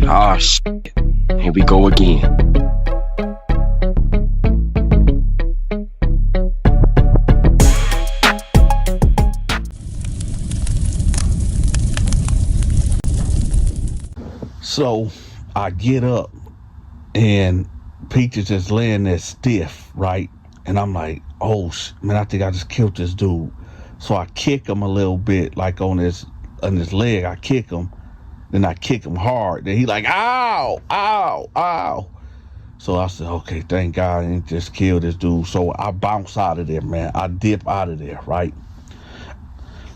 Ah, shit. Here we go again. So I get up and Peaches is laying there stiff, right? And I'm like, oh, man, I think I just killed this dude. So I kick him a little bit, like on his leg. I kick him, then I kick him hard. Then he like, ow, ow, ow. So I said, okay, thank God I didn't just kill this dude. So I bounce out of there, man. I dip out of there, right?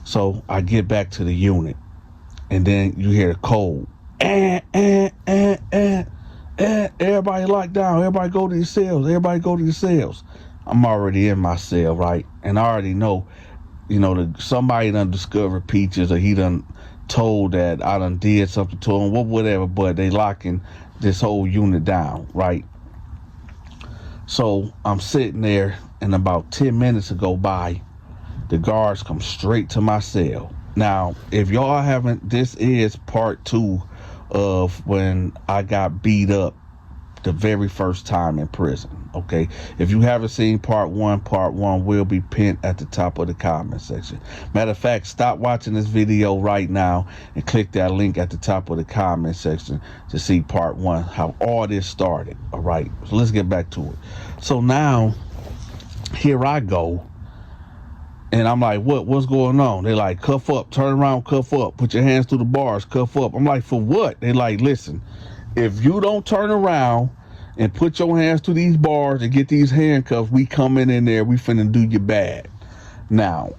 So I get back to the unit, and then you hear the code. Everybody lock down. Everybody go to your cells. Everybody go to your cells. I'm already in my cell, right? And I already know, somebody done discovered Peaches, or he done told that I done did something to him, whatever, but they locking this whole unit down, right? So I'm sitting there, and about 10 minutes go by, the guards come straight to my cell. Now, if y'all haven't, this is part 2 of when I got beat up the very first time in prison, okay? If you haven't seen part 1 will be pinned at the top of the comment section. Matter of fact, stop watching this video right now and click that link at the top of the comment section to see part 1, how all this started, all right? So let's get back to it. So now, here I go, and I'm like, what's going on? They like, cuff up, turn around, cuff up, put your hands through the bars, cuff up. I'm like, for what? They like, listen, if you don't turn around and put your hands to these bars and get these handcuffs, we coming in there, we finna do you bad. Now,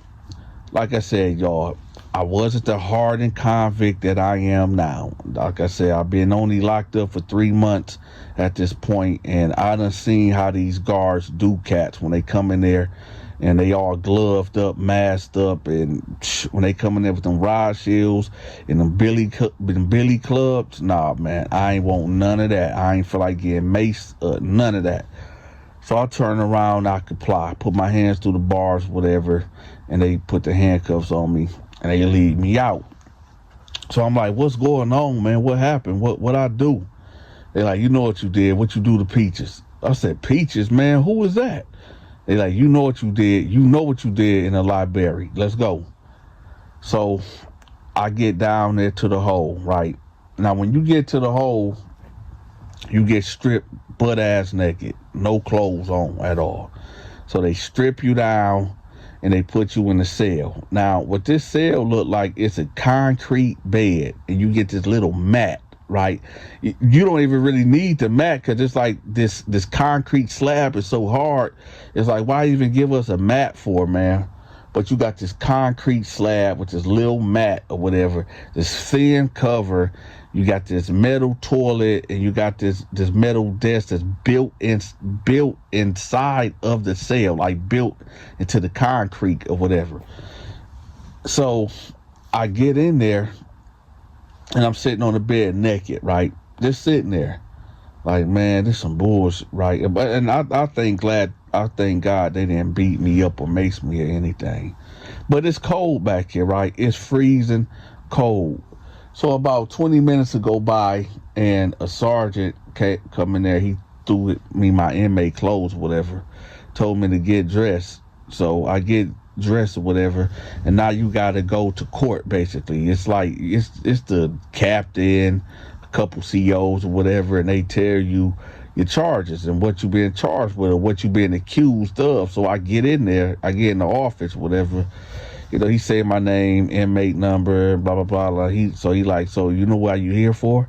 like I said, y'all, I wasn't the hardened convict that I am now. Like I said, I've been only locked up for 3 months at this point, and I done seen how these guards do cats when they come in there and they all gloved up, masked up, and when they come in there with them rod shields and them billy clubs, nah, man, I ain't want none of that. I ain't feel like getting maced, none of that. So I turn around, I comply, put my hands through the bars, whatever, and they put the handcuffs on me, and they lead me out. So I'm like, what's going on, man? What happened? What I do? They like, you know what you did, what you do to Peaches. I said, Peaches, man, who is that? They like, you know what you did. You know what you did in the library. Let's go. So I get down there to the hole, right? Now, when you get to the hole, you get stripped butt ass naked, no clothes on at all. So they strip you down and they put you in a cell. Now, what this cell look like, it's a concrete bed, and you get this little mat, right? You don't even really need the mat, because it's like this concrete slab is so hard. It's like, why even give us a mat for, man? But you got this concrete slab with this little mat or whatever, this thin cover. You got this metal toilet, and you got this metal desk that's built inside of the cell, like built into the concrete or whatever. So I get in there, and I'm sitting on the bed naked, right? Just sitting there. Like, man, this some bullshit, right? And I thank God they didn't beat me up or mace me or anything. But it's cold back here, right? It's freezing cold. So about 20 minutes go by, and a sergeant come in there. He threw me my inmate clothes or whatever, told me to get dressed. So I get dress or whatever, and now you gotta go to court. Basically, it's like it's the captain, a couple COs or whatever, and they tell you your charges and what you being charged with or what you being accused of. So I get in there, I get in the office, whatever. He say my name, inmate number, blah blah blah. So you know what you here for?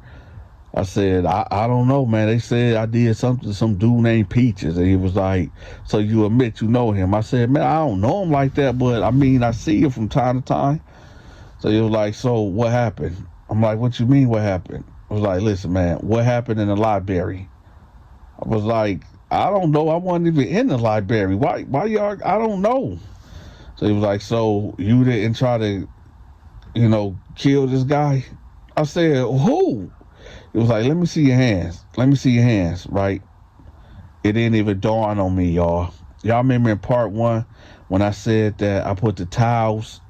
I said, I don't know, man. They said I did something to some dude named Peaches. And he was like, so you admit you know him? I said, man, I don't know him like that, but I mean, I see him from time to time. So he was like, so what happened? I'm like, what you mean what happened? I was like, listen, man, what happened in the library? I was like, I don't know. I wasn't even in the library. Why y'all? I don't know. So he was like, so you didn't try to, kill this guy? I said, who? It was like, let me see your hands. Let me see your hands, right? It didn't even dawn on me, y'all. Y'all remember in part 1 when I said that I put the towels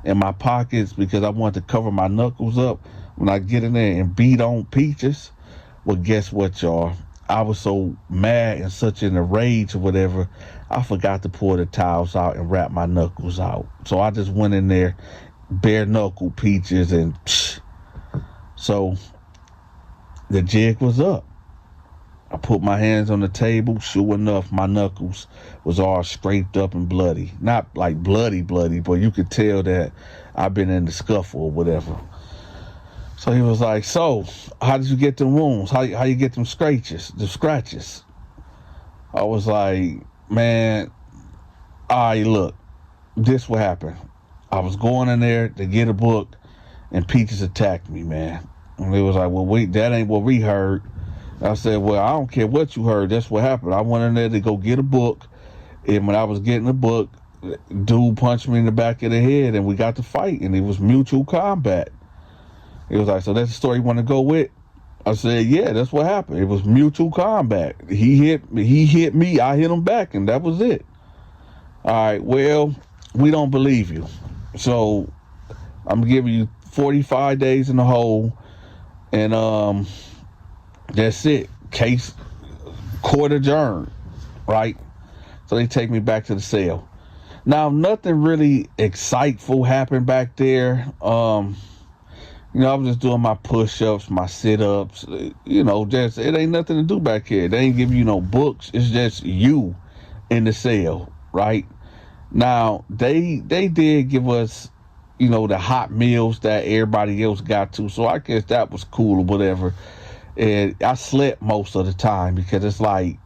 in my pockets because I wanted to cover my knuckles up when I get in there and beat on Peaches. Well, guess what, y'all? I was so mad and such in a rage or whatever, I forgot to pull the towels out and wrap my knuckles out. So I just went in there, bare knuckle Peaches, and so the jig was up. I put my hands on the table. Sure enough, my knuckles was all scraped up and bloody. Not like bloody, but you could tell that I've been in the scuffle or whatever. So he was like, so, how did you get them wounds? How you get them scratches? I was like, man, all right, look, this what happened. I was going in there to get a book, and Peaches attacked me, man. And it was like, well, wait, that ain't what we heard. I said, well, I don't care what you heard. That's what happened. I went in there to go get a book, and when I was getting the book, dude punched me in the back of the head, and we got to fight, and it was mutual combat. He was like, so that's the story you want to go with? I said, yeah, that's what happened. It was mutual combat. He hit me, I hit him back, and that was it. All right, well, we don't believe you. So I'm giving you 45 days in the hole, and that's it. Case, court adjourned, right? So they take me back to the cell. Now, nothing really exciteful happened back there. I was just doing my push-ups, my sit-ups, just, it ain't nothing to do back here. They ain't give you no books. It's just you in the cell, right? Now, they did give us, the hot meals that everybody else got to. So I guess that was cool or whatever. And I slept most of the time because it's like,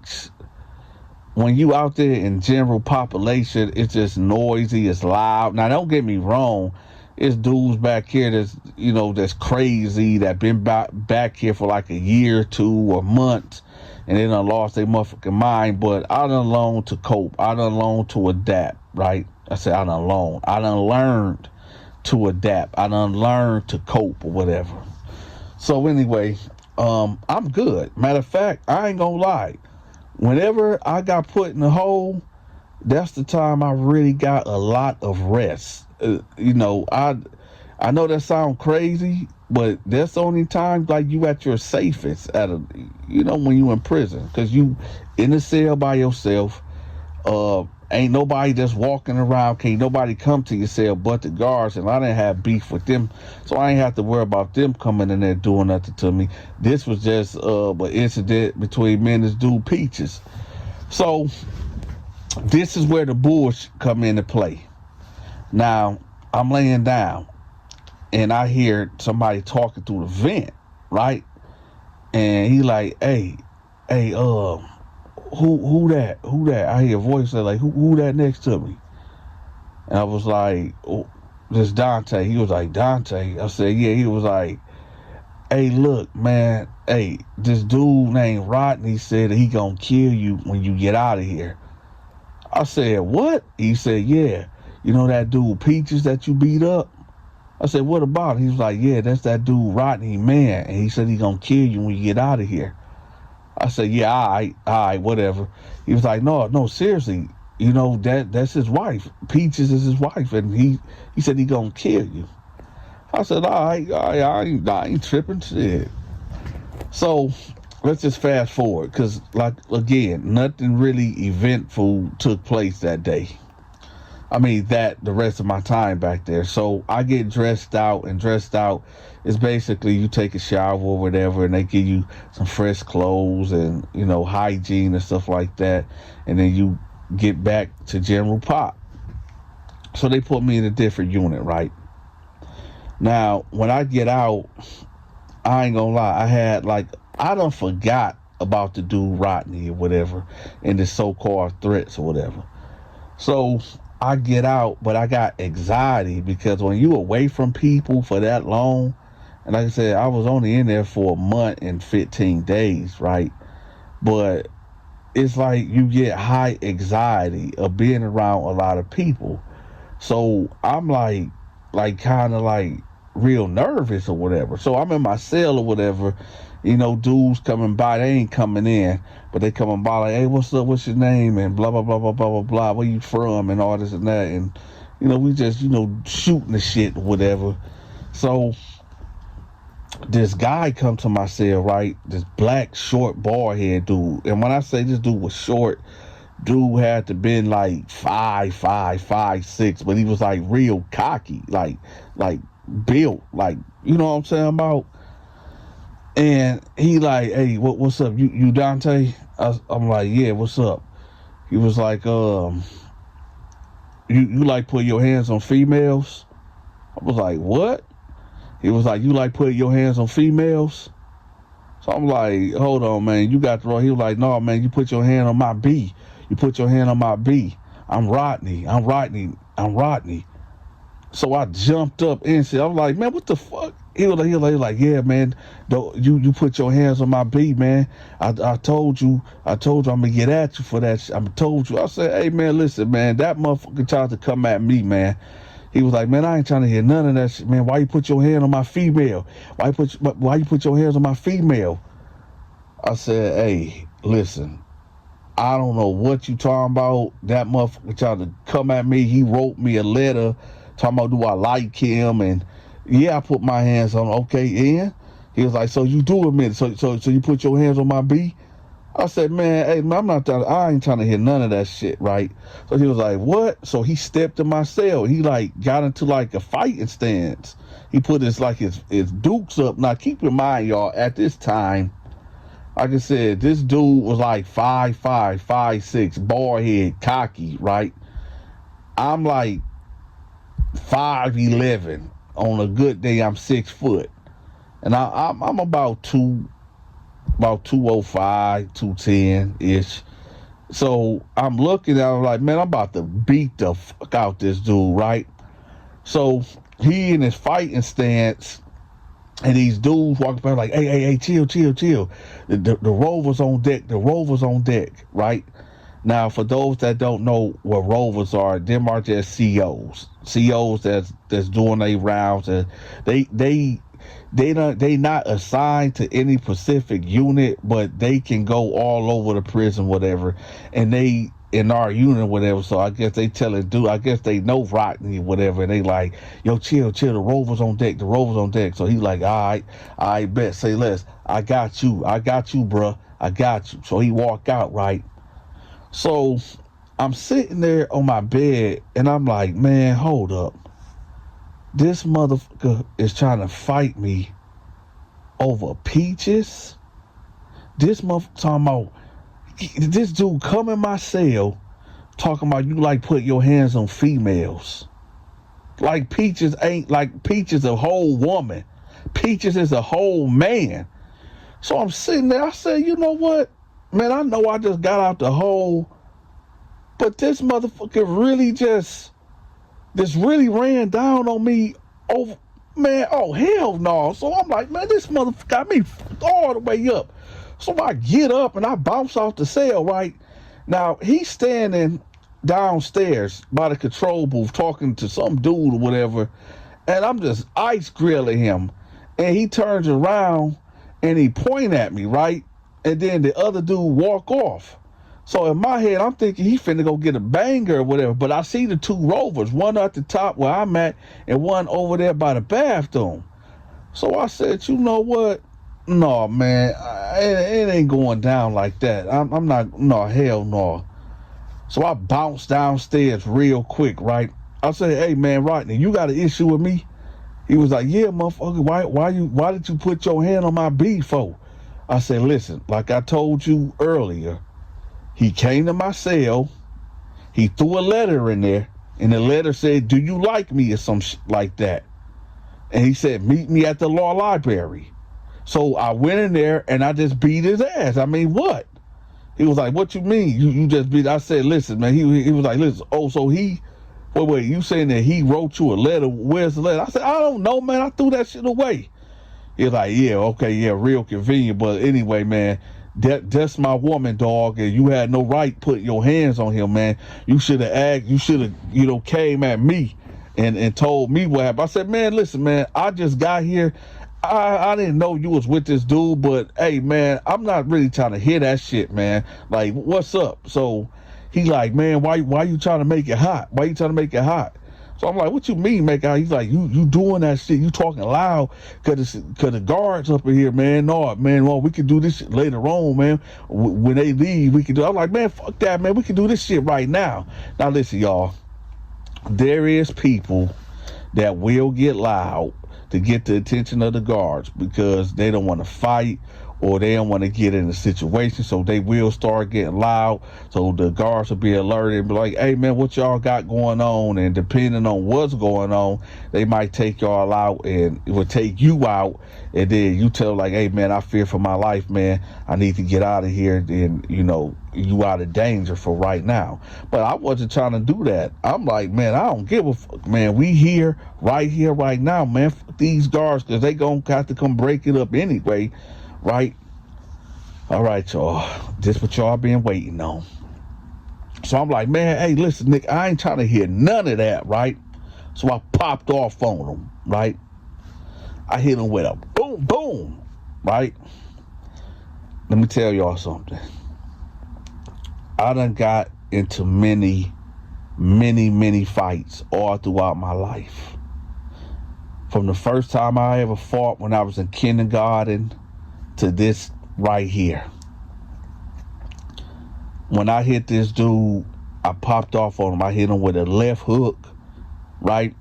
when you out there in general population, it's just noisy, it's loud. Now, don't get me wrong. It's dudes back here that's crazy, that been back here for like a year or 2 or months, and they done lost their motherfucking mind. But I done learned to cope. I done learned to adapt, right? I said I done learned. I done learned to adapt. I done learned to cope or whatever. So anyway, I'm good. Matter of fact, I ain't gonna lie. Whenever I got put in the hole, that's the time I really got a lot of rest. I know that sounds crazy, but that's the only time like you at your safest when you in prison, because you in the cell by yourself. Ain't nobody just walking around. Can't nobody come to your cell but the guards, and I didn't have beef with them, so I ain't have to worry about them coming in there doing nothing to me. This was just an incident between me and this dude Peaches. So this is where the bullshit come into play. Now, I'm laying down, and I hear somebody talking through the vent, right? And he like, hey, who that? I hear a voice say, like, who that next to me? And I was like, oh, this Donta. He was like, Donta? I said, yeah. He was like, hey, look, man, hey, this dude named Rodney said that he gonna kill you when you get out of here. I said, what? He said, yeah. You know that dude Peaches that you beat up? I said, what about him? He was like, yeah, that's that dude Rodney, man. And he said he gonna kill you when you get out of here. I said, yeah, all right, whatever. He was like, no, seriously. That's his wife. Peaches is his wife. And he said he gonna kill you. I said, all right, I ain't tripping shit. So let's just fast forward. Because, like, again, nothing really eventful took place that day. I mean, the rest of my time back there. So I get dressed out, and dressed out is basically you take a shower or whatever, and they give you some fresh clothes and, hygiene and stuff like that. And then you get back to general pop. So they put me in a different unit, right? Now, when I get out, I ain't gonna lie, I done forgot about the dude Rodney or whatever and the so-called threats or whatever. So I get out, but I got anxiety because when you away from people for that long, and like I said, I was only in there for a month and 15 days, right? But it's like you get high anxiety of being around a lot of people. So I'm like kind of like real nervous or whatever. So I'm in my cell or whatever, dudes coming by, they ain't coming in, but they coming by like, hey, what's up, what's your name, and blah, blah, blah, blah, blah, blah, blah, where you from, and all this and that, and, we just, shooting the shit or whatever. So this guy come to my cell, right? This black, short, bald head dude. And when I say this dude was short, dude had to been like 5'6", but he was like real cocky, like built, like, you know what I'm saying about? And he like, hey, what's up? You Dante? I'm like, yeah, what's up? He was like, you like put your hands on females? I was like, what? He was like, you like putting your hands on females? So I'm like, hold on, man, you got the wrong. He was like, no, man, you put your hand on my B. You put your hand on my B. I'm Rodney. So I jumped up and said, I'm like, man, what the fuck? He was like, yeah, man, you put your hands on my B, man. I told you I'm gonna get at you for that. I told you. I said, hey, man, listen, man, that motherfucker tried to come at me, man. He was like, man, I ain't trying to hear none of that shit, man. Why you put your hand on my female? Why you put your hands on my female? I said, hey, listen, I don't know what you talking about. That motherfucker tried to come at me. He wrote me a letter talking about, do I like him? And yeah, I put my hands on him. Okay, Ian. He was like, so you do admit it. So you put your hands on my B? I said, man, hey, man, I ain't trying to hear none of that shit, right? So he was like, what? So he stepped in my cell. He like got into like a fighting stance. He put his dukes up. Now keep in mind, y'all, at this time, like I said, this dude was like 5'5", 5'6", bald head, cocky, right? I'm like 5'11". On a good day, I'm 6 foot. And I'm about 205, 210-ish. So I'm looking at him like, man, I'm about to beat the fuck out this dude, right? So he in his fighting stance, and these dudes walking by like, hey, chill. The Rover's on deck, right? Now, for those that don't know what Rovers are, them are just COs that's doing their rounds, and they not assigned to any specific unit, but they can go all over the prison, whatever, and they in our unit, whatever. So I guess they telling dude, I guess they know Rodney, whatever, and they like, yo, chill, the Rover's on deck. So he like, all right, bet, say less. I got you, bruh. I got you. So he walk out, right? So I'm sitting there on my bed, and I'm like, man, hold up. This motherfucker is trying to fight me over peaches. This motherfucker talking about, this dude come in my cell talking about you like put your hands on females. Like Peaches ain't, like Peaches a whole woman. Peaches is a whole man. So I'm sitting there, I said, you know what? Man, I know I just got out the hole, but this motherfucker really really ran down on me over, man, oh, hell no. So I'm like, man, this motherfucker got me all the way up. So I get up and I bounce off the cell, right? Now, he's standing downstairs by the control booth talking to some dude or whatever, and I'm just ice grilling him. And he turns around and he point at me, right? And then the other dude walk off. So in my head, I'm thinking he finna go get a banger or whatever. But I see the two Rovers, one at the top where I'm at and one over there by the bathroom. So I said, you know what? No, man, it ain't going down like that. I'm not, no, hell no. So I bounced downstairs real quick, right? I said, hey, man, Rodney, you got an issue with me? He was like, yeah, motherfucker, why did you put your hand on my B for? I said, listen, like I told you earlier, he came to my cell, he threw a letter in there, and the letter said, do you like me, or some shit like that? And he said, meet me at the law library. So I went in there and I just beat his ass. I mean, what? He was like, what you mean? You just beat? I said, listen, man. He was like, listen. Oh, so he, wait, you saying that he wrote you a letter? Where's the letter? I said, I don't know, man. I threw that shit away. He was like, yeah, okay, yeah, real convenient. But anyway, man, that's my woman, dog, and you had no right putting your hands on him, man. You should have asked, you should have, came at me and told me what happened. I said, man, listen, man, I just got here. I didn't know you was with this dude, but hey, man, I'm not really trying to hear that shit, man. Like, what's up? So he like, man, why you trying to make it hot? Why you trying to make it hot? So I'm like, what you mean, make out? He's like, you doing that shit? You talking loud? Cause the guards up in here, man. No, man. Well, we can do this shit later on, man. When they leave, we can do. I'm like, man, fuck that, man. We can do this shit right now. Now listen, y'all. There is people that will get loud to get the attention of the guards because they don't want to fight or they don't want to get in a situation, so they will start getting loud, so the guards will be alerted and be like, hey man, what y'all got going on? And depending on what's going on, they might take y'all out and it will take you out, and then you tell like, hey man, I fear for my life, man, I need to get out of here, and you know, you out of danger for right now. But I wasn't trying to do that. I'm like, man, I don't give a fuck, man. We here right now, man. Fuck these guards, because they gonna have to come break it up anyway, right? All right, y'all. This what y'all been waiting on. So I'm like, man, hey, listen, Nick, I ain't trying to hear none of that, right? So I popped off on them, right? I hit them with a boom, boom, right? Let me tell y'all something. I done got into many fights all throughout my life. From the first time I ever fought when I was in kindergarten to this right here. When I hit this dude, I popped off on him. I hit him with a left hook, right?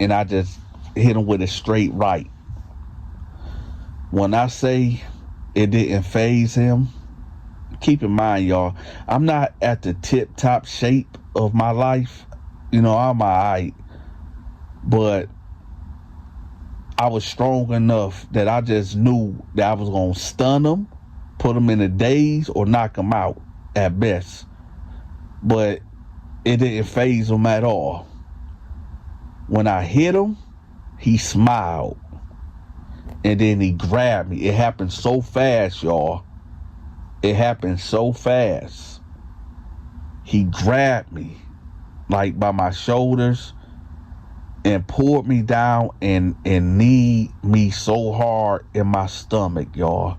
And I just hit him with a straight right. When I say it didn't faze him, keep in mind, y'all, I'm not at the tip-top shape of my life. You know, I'm all right. But I was strong enough that I just knew that I was going to stun him, put him in a daze, or knock him out at best. But it didn't faze him at all. When I hit him, he smiled. And then he grabbed me. It happened so fast, y'all. It happened so fast. He grabbed me, like by my shoulders, and pulled me down and kneed me so hard in my stomach, y'all.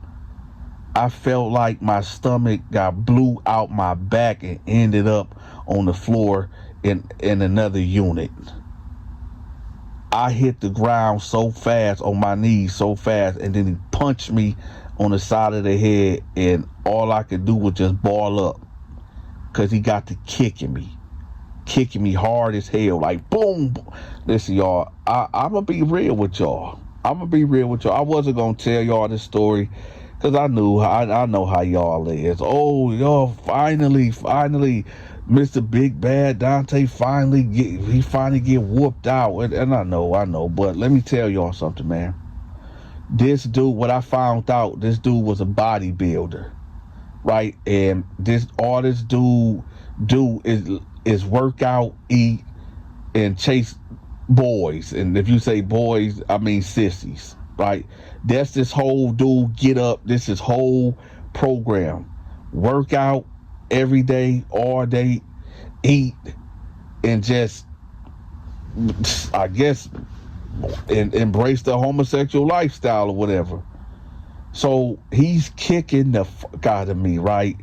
I felt like my stomach got blew out my back and ended up on the floor in another unit. I hit the ground so fast, on my knees so fast, and then he punched me on the side of the head, and all I could do was just ball up, because he got to kicking me hard as hell, like boom. Listen, y'all, I'm going to be real with y'all. I wasn't going to tell y'all this story, because I know how y'all is. Oh, y'all, finally, Mr. Big Bad Donta finally get whooped out. And I know, but let me tell y'all something, man. This dude, what I found out, this dude was a bodybuilder, right? And all this dude do is work out, eat, and chase boys. And if you say boys, I mean sissies, right? That's this whole dude get up. This is whole program. Work out every day, all day, eat, and just, I guess, and embrace the homosexual lifestyle or whatever. So he's kicking the fuck out of me, right?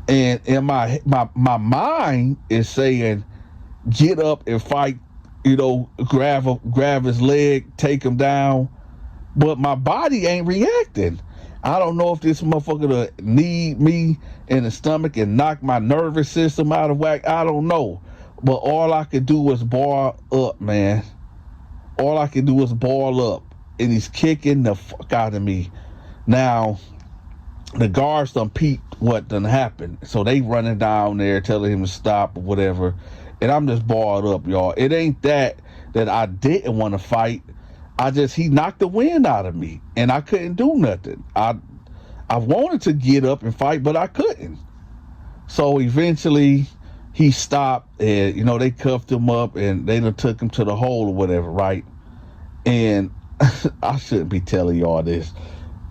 And in my mind is saying, get up and fight, you know, grab his leg, take him down. But my body ain't reacting. I don't know if this motherfucker need me in the stomach and knock my nervous system out of whack. I don't know. But all I could do was ball up, man. All I could do was ball up. And he's kicking the fuck out of me. Now, the guards done peeped what done happened. So they running down there telling him to stop or whatever. And I'm just balled up, y'all. It ain't that I didn't want to fight. He knocked the wind out of me, and I couldn't do nothing. I wanted to get up and fight, but I couldn't. So eventually he stopped, and, you know, they cuffed him up, and they done took him to the hole or whatever, right? And I shouldn't be telling y'all this,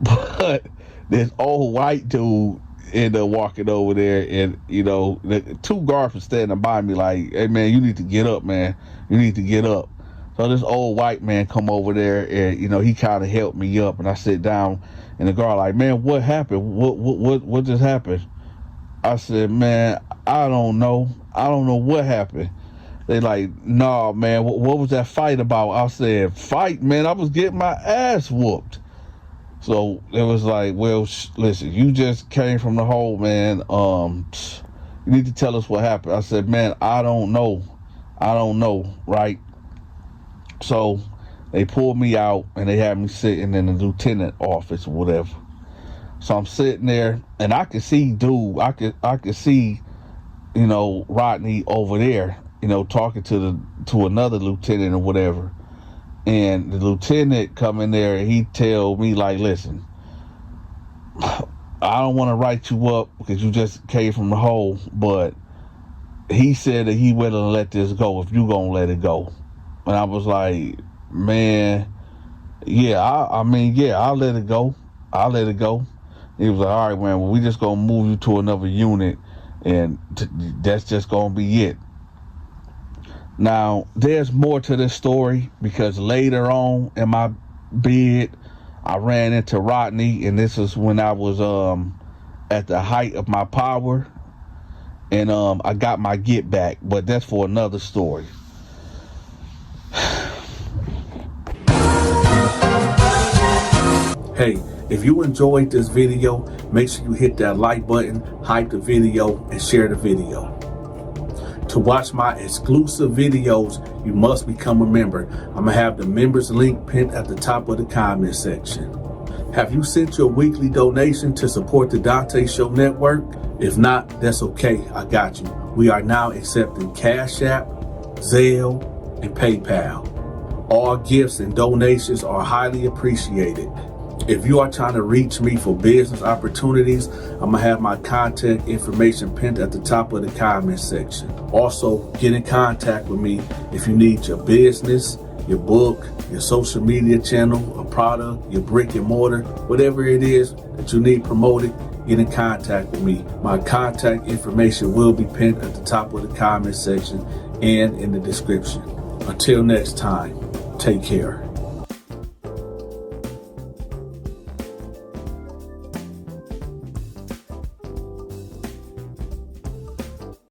but this old white dude ended up walking over there, and, you know, the two guards were standing by me like, hey, man, you need to get up, man. You need to get up. So this old white man come over there, and, you know, he kind of helped me up, and I sit down, and the guard like, man, what happened? What just happened? I said, man, I don't know what happened. They like, nah, man, what was that fight about? I said, fight, man, I was getting my ass whooped. So it was like, well, listen, you just came from the hole, man. You need to tell us what happened. I said, man, I don't know, right? So they pulled me out and they had me sitting in the lieutenant office or whatever. So I'm sitting there and I could see, I could see, Rodney over there, talking to another lieutenant or whatever. And the lieutenant come in there and he tell me, like, listen, I don't want to write you up because you just came from the hole, but he said that he willing to let this go if you gonna let it go. And I was like, man, yeah, I'll let it go. I'll let it go. He was like, all right, man, well, we just gonna move you to another unit and that's just gonna be it. Now, there's more to this story because later on in my bid, I ran into Rodney, and this is when I was at the height of my power, and I got my get back, but that's for another story. Hey, if you enjoyed this video, make sure you hit that like button, hype the video, and share the video. To watch my exclusive videos, you must become a member. I'm going to have the members link pinned at the top of the comment section. Have you sent your weekly donation to support the Donta Show Network? If not, that's okay. I got you. We are now accepting Cash App, Zelle, and PayPal. All gifts and donations are highly appreciated. If you are trying to reach me for business opportunities, I'm going to have my contact information pinned at the top of the comment section. Also, get in contact with me if you need your business, your book, your social media channel, a product, your brick and mortar, whatever it is that you need promoted, get in contact with me. My contact information will be pinned at the top of the comment section and in the description. Until next time, take care.